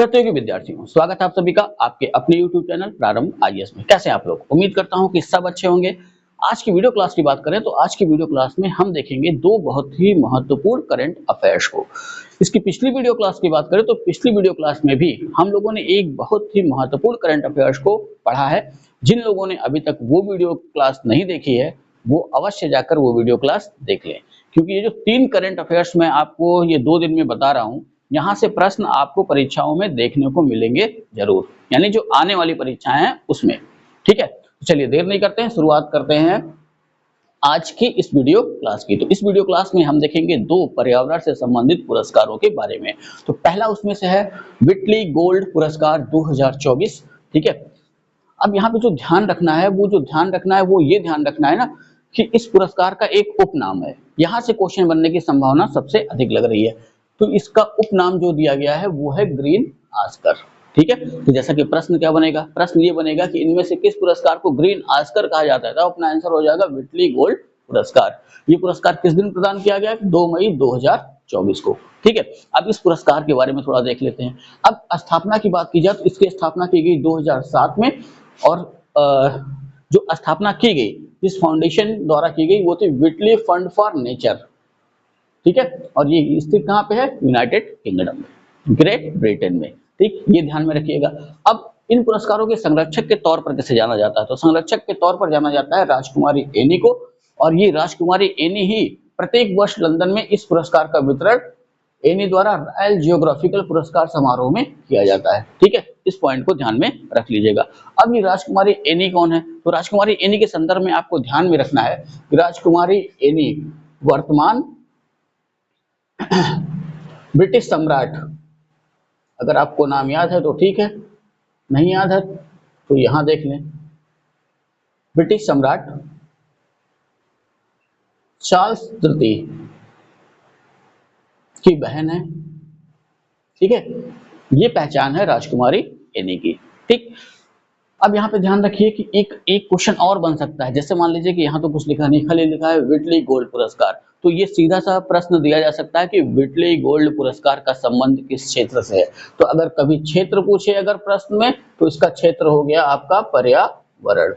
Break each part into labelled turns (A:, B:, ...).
A: प्रतियोगी विद्यार्थियों, स्वागत है आप सभी का आपके अपने YouTube चैनल प्रारंभ आईएएस में। कैसे हैं आप लोग? उम्मीद करता हूं कि सब अच्छे होंगे। आज की वीडियो क्लास की बात करें तो आज की वीडियो क्लास में हम देखेंगे दो बहुत ही महत्वपूर्ण करंट अफेयर्स को। इसकी पिछली वीडियो क्लास की बात करें तो पिछली वीडियो क्लास में भी हम लोगों ने एक बहुत ही महत्वपूर्ण करंट अफेयर्स को पढ़ा है। जिन लोगों ने अभी तक वो वीडियो क्लास नहीं देखी है वो अवश्य जाकर वो वीडियो क्लास देख लें, क्योंकि ये जो 3 करंट अफेयर्स मैं आपको ये 2 दिन में बता रहा हूँ, यहाँ से प्रश्न आपको परीक्षाओं में देखने को मिलेंगे जरूर, यानी जो आने वाली परीक्षाएं हैं उसमें। ठीक है, तो चलिए देर नहीं करते हैं, शुरुआत करते हैं आज की इस वीडियो क्लास की। तो इस वीडियो क्लास में हम देखेंगे दो पर्यावरण से संबंधित पुरस्कारों के बारे में। तो पहला उसमें से है व्हिटली गोल्ड पुरस्कार 2024। ठीक है, अब यहाँ पे जो ध्यान रखना है वो ये ध्यान रखना है ना कि इस पुरस्कार का एक उपनाम है। यहाँ से क्वेश्चन बनने की संभावना सबसे अधिक लग रही है। तो इसका उपनाम जो दिया गया है वो है ग्रीन ऑस्कर। ठीक है, तो जैसा कि प्रश्न क्या बनेगा, प्रश्न ये बनेगा कि इनमें से किस पुरस्कार को ग्रीन ऑस्कर कहा जाता है। तो अपना आंसर हो जाएगा व्हिटली गोल्ड पुरस्कार। ये पुरस्कार किस दिन प्रदान किया गया? 2 मई 2024 को। ठीक है, अब इस पुरस्कार के बारे में थोड़ा देख लेते हैं। अब स्थापना की बात की जाए तो इसकी स्थापना की गई 2007 में, और जो स्थापना की गई इस फाउंडेशन द्वारा की गई वो थी व्हिटली फंड फॉर नेचर। ठीक है, और ये स्थित कहाँ पे है? यूनाइटेड किंगडम में, ग्रेट ब्रिटेन में। ठीक, ये ध्यान में रखिएगा। अब इन पुरस्कारों के संरक्षक के तौर पर कैसे जाना जाता है? तो संरक्षक के तौर पर जाना जाता है राजकुमारी एनी को, और ये राजकुमारी एनी ही प्रत्येक वर्ष लंदन में इस पुरस्कार का वितरण एनी द्वारा रॉयल जियोग्राफिकल पुरस्कार समारोह में किया जाता है। ठीक है, इस पॉइंट को ध्यान में रख लीजिएगा। अब ये राजकुमारी एनी कौन है? तो राजकुमारी एनी के संदर्भ में आपको ध्यान में रखना है कि राजकुमारी एनी वर्तमान ब्रिटिश सम्राट, अगर आपको नाम याद है तो ठीक है, नहीं याद है तो यहां देख लें, ब्रिटिश सम्राट चार्ल्स तृतीय की बहन है। ठीक है, ये पहचान है राजकुमारी एनी की। ठीक, अब यहाँ पे ध्यान रखिए कि एक क्वेश्चन और बन सकता है। जैसे मान लीजिए कि यहाँ तो कुछ लिखा नहीं, खाली लिखा है व्हिटली गोल्ड पुरस्कार, तो ये सीधा सा प्रश्न दिया जा सकता है कि व्हिटली गोल्ड पुरस्कार का संबंध किस क्षेत्र से है। तो अगर कभी क्षेत्र पूछे अगर प्रश्न में, तो इसका क्षेत्र हो गया आपका पर्यावरण।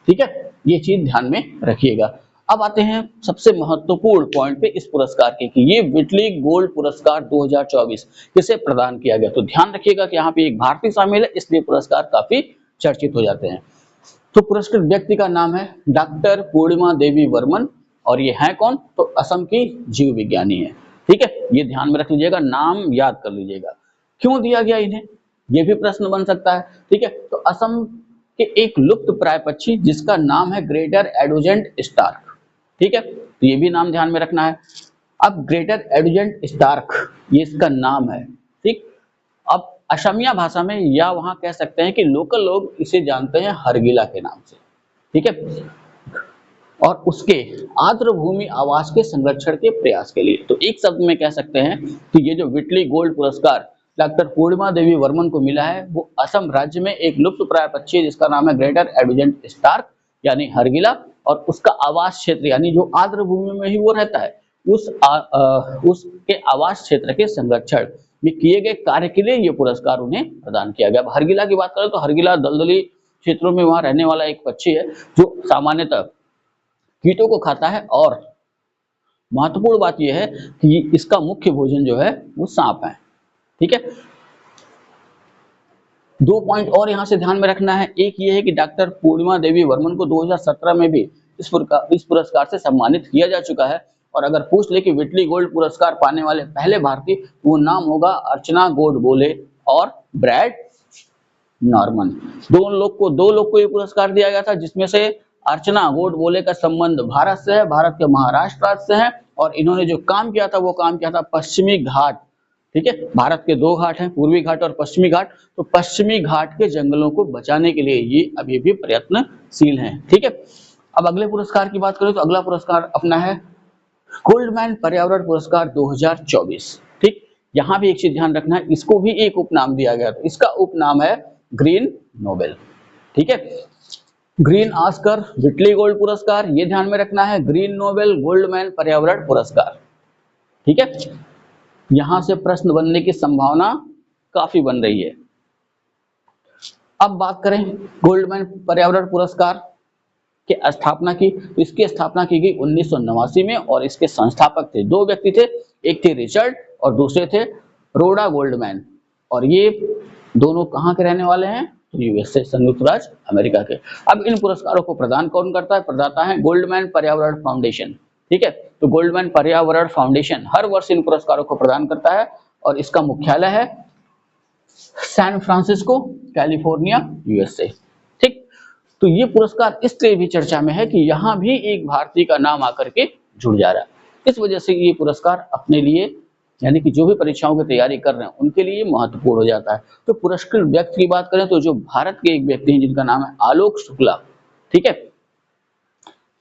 A: ठीक है, ये चीज ध्यान में रखिएगा। अब आते हैं सबसे महत्वपूर्ण पॉइंट पे इस पुरस्कार के कि ये व्हिटली गोल्ड पुरस्कार 2024 किसे प्रदान किया गया। तो ध्यान रखिएगा कि यहाँ पे एक भारतीय शामिल है, इसलिए पुरस्कार काफी चर्चित हो जाते हैं। तो पुरस्कृत व्यक्ति का नाम है डॉक्टर पूर्णिमा देवी वर्मन, और ये है कौन? तो असम की जीव विज्ञानी है। ठीक है, ये ध्यान में रख लीजिएगा, नाम याद कर लीजिएगा। क्यों दिया गया इन्हें, ये भी प्रश्न बन सकता है। ठीक है, तो असम के एक लुप्त प्राय पक्षी जिसका नाम है ग्रेटर एडुजेंट स्टार्क। ठीक है, तो ये भी नाम ध्यान में रखना है। अब ग्रेटर एडुजेंट स्टार्क ये इसका नाम है। ठीक, अब असमिया भाषा में या वहां कह सकते हैं कि लोकल लोग इसे जानते हैं हरगिला के नाम से। ठीक है, और उसके आर्द्र भूमि आवास के संरक्षण के प्रयास के लिए। तो एक शब्द में कह सकते हैं कि ये जो व्हिटली गोल्ड पुरस्कार डॉक्टर पूर्णिमा देवी वर्मन को मिला है वो असम राज्य में एक लुप्त प्राय पक्षी है जिसका नाम है ग्रेटर एडुजेंट स्टार्क यानी हरगिला, और उसका आवास क्षेत्र यानी जो आर्द्र भूमि में ही वो रहता है उसके आवास क्षेत्र के संरक्षण में किए गए कार्य के लिए ये पुरस्कार उन्हें प्रदान किया गया। हरगिला की बात करें तो हरगिला दलदली क्षेत्रों में वहां रहने वाला एक पक्षी है जो सामान्यतः कीटों को खाता है, और महत्वपूर्ण बात यह है कि इसका मुख्य भोजन जो है वो सांप है। ठीक है, 2 पॉइंट और यहां से ध्यान में रखना है। एक ये है कि डॉक्टर पूर्णिमा देवी वर्मन को 2017 में भी इस पुरस्कार से सम्मानित किया जा चुका है, और अगर पूछ ले कि व्हिटली गोल्ड पुरस्कार पाने वाले पहले भारतीय, तो वो नाम होगा अर्चना गोडबोले और ब्रैड नॉर्मन। दो लोग को ये पुरस्कार दिया गया था, जिसमें से अर्चना गोडबोले का संबंध भारत से है, भारत के महाराष्ट्र राज्य से है, और इन्होंने जो काम किया था वो काम किया था पश्चिमी घाट। ठीक है, भारत के 2 घाट हैं, पूर्वी घाट और पश्चिमी घाट, तो पश्चिमी घाट के जंगलों को बचाने के लिए ये अभी भी प्रयत्नशील हैं। ठीक है, अब अगले पुरस्कार की बात करें तो अगला पुरस्कार अपना है गोल्डमैन पर्यावरण पुरस्कार 2024। ठीक, यहाँ भी एक चीज ध्यान रखना है, इसको भी एक उपनाम दिया गया, तो इसका उपनाम है ग्रीन नोबेल। ठीक है, ग्रीन ऑस्कर, व्हिटली गोल्ड पुरस्कार, ये ध्यान में रखना है, ग्रीन नोबेल, गोल्डमैन पर्यावरण पुरस्कार। ठीक है, यहां से प्रश्न बनने की संभावना काफी बन रही है। अब बात करें गोल्डमैन पर्यावरण पुरस्कार की स्थापना की, तो इसकी स्थापना की गई 1989 में और इसके संस्थापक थे, दो व्यक्ति थे, एक थे रिचर्ड और दूसरे थे रोडा गोल्डमैन, और ये दोनों कहाँ के रहने वाले हैं? यूएसए, संयुक्त राज्य अमेरिका के। अब इन पुरस्कारों को प्रदान कौन करता है? प्रदाता है गोल्डमैन पर्यावरण फाउंडेशन। ठीक है, तो गोल्डमैन पर्यावरण फाउंडेशन हर वर्ष इन पुरस्कारों को प्रदान करता है और इसका मुख्यालय है सैन फ्रांसिस्को, कैलिफोर्निया, यूएसए। ठीक, तो ये पुरस्कार इसलिए भी चर्चा में है कि यहाँ भी एक भारतीय का नाम आकर के जुड़ जा रहा है। इस वजह से ये पुरस्कार अपने लिए, यानी कि जो भी परीक्षाओं की तैयारी कर रहे हैं उनके लिए महत्वपूर्ण हो जाता है। तो पुरस्कृत व्यक्ति की बात करें तो जो भारत के एक व्यक्ति हैं जिनका नाम है आलोक शुक्ला, ठीक है,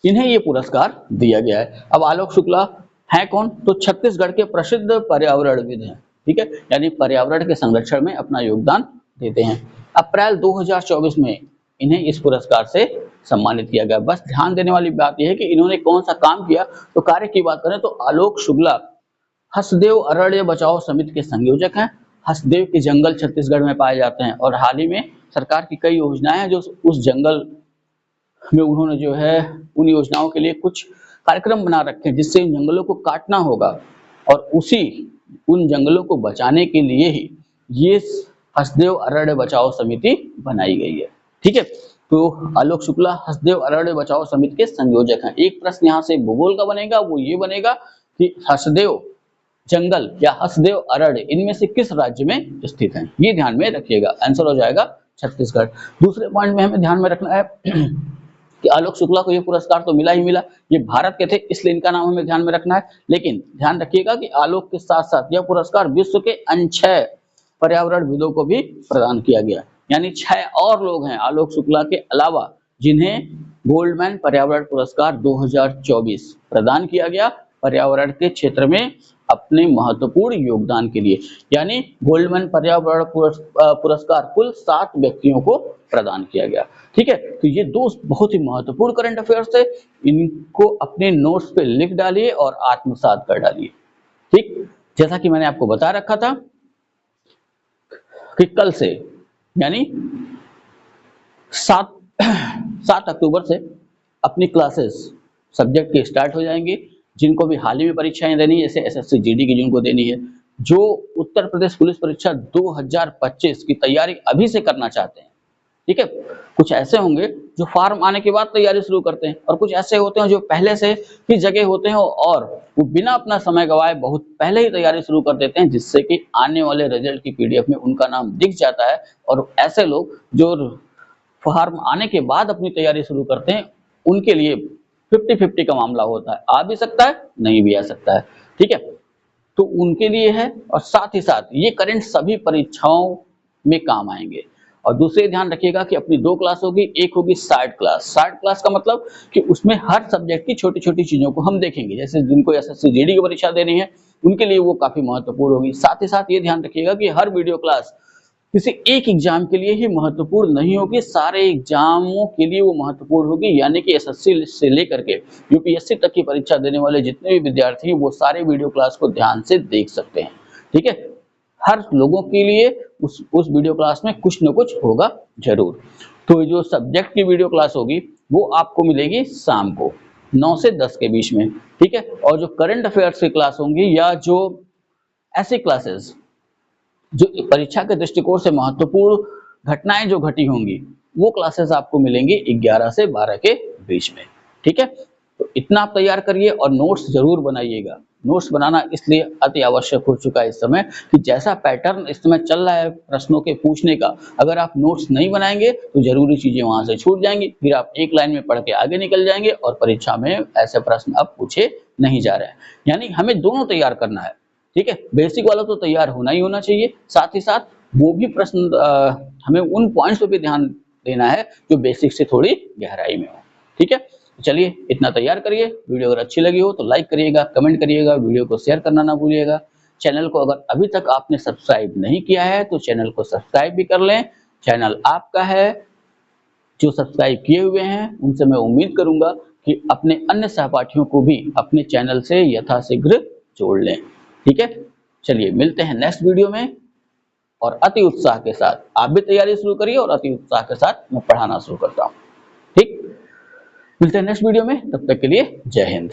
A: इन्हें ये पुरस्कार दिया गया है। अब आलोक शुक्ला है कौन? तो छत्तीसगढ़ के प्रसिद्ध पर्यावरणविद हैं, ठीक है, यानी पर्यावरण के संरक्षण में अपना योगदान देते हैं। अप्रैल 2024 में इन्हें इस पुरस्कार से सम्मानित किया गया। बस ध्यान देने वाली बात यह है कि इन्होंने कौन सा काम किया, तो कार्य की बात करें तो आलोक शुक्ला हसदेव अरण्य बचाओ समिति के संयोजक हैं। हसदेव के जंगल छत्तीसगढ़ में पाए जाते हैं और हाल ही में सरकार की कई योजनाएं हैं जो उस जंगल में उन्होंने जो है उन योजनाओं के लिए कुछ कार्यक्रम बना रखे हैं जिससे इन जंगलों को काटना होगा और उन जंगलों को बचाने के लिए ही ये हसदेव अरण्य बचाओ समिति बनाई गई है। ठीक है, तो आलोक शुक्ला हसदेव अरण्य बचाओ समिति के संयोजक हैं। एक प्रश्न यहाँ से भूगोल का बनेगा, वो ये बनेगा कि हसदेव जंगल या हसदेव अरण्य इनमें से किस राज्य में स्थित हैं, ये ध्यान में रखिएगा। आंसर हो जाएगा छत्तीसगढ़। दूसरे पॉइंट में हमें ध्यान में रखना है कि आलोक शुक्ला को ये पुरस्कार तो मिला ही मिला, ये भारत के थे इसलिए इनका नाम हमें ध्यान में रखना है, लेकिन ध्यान रखिएगा कि आलोक के साथ साथ यह पुरस्कार विश्व के अन्य 6 पर्यावरणविदों को भी प्रदान किया गया, यानी 6 और लोग हैं आलोक शुक्ला के अलावा जिन्हें गोल्डमैन पर्यावरण पुरस्कार 2024 प्रदान किया गया पर्यावरण के क्षेत्र में अपने महत्वपूर्ण योगदान के लिए। यानी गोल्डमैन पर्यावरण पुरस्कार कुल 7 व्यक्तियों को प्रदान किया गया। ठीक है, तो ये 2 बहुत ही महत्वपूर्ण करंट अफेयर्स थे, इनको अपने नोट्स पे लिख डालिए और आत्मसात कर डालिए। ठीक, जैसा कि मैंने आपको बता रखा था कि कल से यानी 7 अक्टूबर से अपनी क्लासेस सब्जेक्ट के स्टार्ट हो जाएंगी। जिनको भी हाल ही में परीक्षाएं देनी है, जैसे एसएससी जीडी की जिनको देनी है, जो उत्तर प्रदेश पुलिस परीक्षा 2025 की तैयारी अभी से करना चाहते हैं, ठीक है, कुछ ऐसे होंगे जो फॉर्म आने के बाद तैयारी शुरू करते हैं और कुछ ऐसे होते हैं जो पहले से ही जगह होते हैं और वो बिना अपना समय गवाए बहुत पहले ही तैयारी शुरू कर देते हैं, जिससे कि आने वाले रिजल्ट की पीडीएफ में उनका नाम दिख जाता है। और ऐसे लोग जो फॉर्म आने के बाद अपनी तैयारी शुरू करते हैं उनके लिए 50-50 का मामला होता है, आ भी सकता है नहीं भी आ सकता है। ठीक है, तो उनके लिए है और साथ ही साथ ये करंट सभी परीक्षाओं में काम आएंगे। और दूसरे ध्यान रखिएगा कि अपनी 2 क्लास होगी, एक होगी शार्ट क्लास। शार्ट क्लास का मतलब कि उसमें हर सब्जेक्ट की छोटी छोटी चीजों को हम देखेंगे, जैसे जिनको एसएससी जीडी की परीक्षा देनी है उनके लिए वो काफी महत्वपूर्ण होगी। साथ ही साथ ये ध्यान रखिएगा कि हर वीडियो क्लास किसी एक एग्जाम के लिए ही महत्वपूर्ण नहीं होगी, सारे एग्जामों के लिए वो महत्वपूर्ण होगी, यानी कि एसएससी से लेकर के यूपीएससी तक की परीक्षा देने वाले जितने भी विद्यार्थी हैं वो सारे वीडियो क्लास को ध्यान से देख सकते हैं। ठीक है, हर लोगों के लिए उस वीडियो क्लास में कुछ न कुछ होगा जरूर। तो जो सब्जेक्ट की वीडियो क्लास होगी वो आपको मिलेगी शाम को 9 से 10 के बीच में। ठीक है, और जो करंट अफेयर्स की क्लास होंगी या जो ऐसी क्लासेस जो परीक्षा के दृष्टिकोण से महत्वपूर्ण घटनाएं जो घटी होंगी वो क्लासेस आपको मिलेंगी 11 से 12 के बीच में। ठीक है, तो इतना आप तैयार करिए और नोट्स जरूर बनाइएगा। नोट्स बनाना इसलिए अति आवश्यक हो चुका है इस समय कि जैसा पैटर्न इस समय चल रहा है प्रश्नों के पूछने का, अगर आप नोट्स नहीं बनाएंगे तो जरूरी चीजें वहां से छूट जाएंगी, फिर आप एक लाइन में पढ़ के आगे निकल जाएंगे और परीक्षा में ऐसे प्रश्न अब पूछे नहीं जा रहे हैं। यानी हमें दोनों तैयार करना है। ठीक है, बेसिक वाला तो तैयार होना ही होना चाहिए, साथ ही साथ वो भी प्रश्न हमें उन पॉइंट्स पे भी ध्यान देना है जो बेसिक से थोड़ी गहराई में हो। ठीक है, चलिए इतना तैयार करिए। वीडियो अगर अच्छी लगी हो तो लाइक करिएगा, कमेंट करिएगा, वीडियो को शेयर करना ना भूलिएगा। चैनल को अगर अभी तक आपने सब्सक्राइब नहीं किया है तो चैनल को सब्सक्राइब भी कर लें, चैनल आपका है। जो सब्सक्राइब किए हुए हैं उनसे मैं उम्मीद करूंगा कि अपने अन्य सहपाठियों को भी अपने चैनल से यथाशीघ्र जोड़ लें। ठीक है, चलिए मिलते हैं नेक्स्ट वीडियो में। और अति उत्साह के साथ आप भी तैयारी शुरू करिए और अति उत्साह के साथ मैं पढ़ाना शुरू करता हूँ। ठीक, मिलते हैं नेक्स्ट वीडियो में, तब तक के लिए जय हिंद।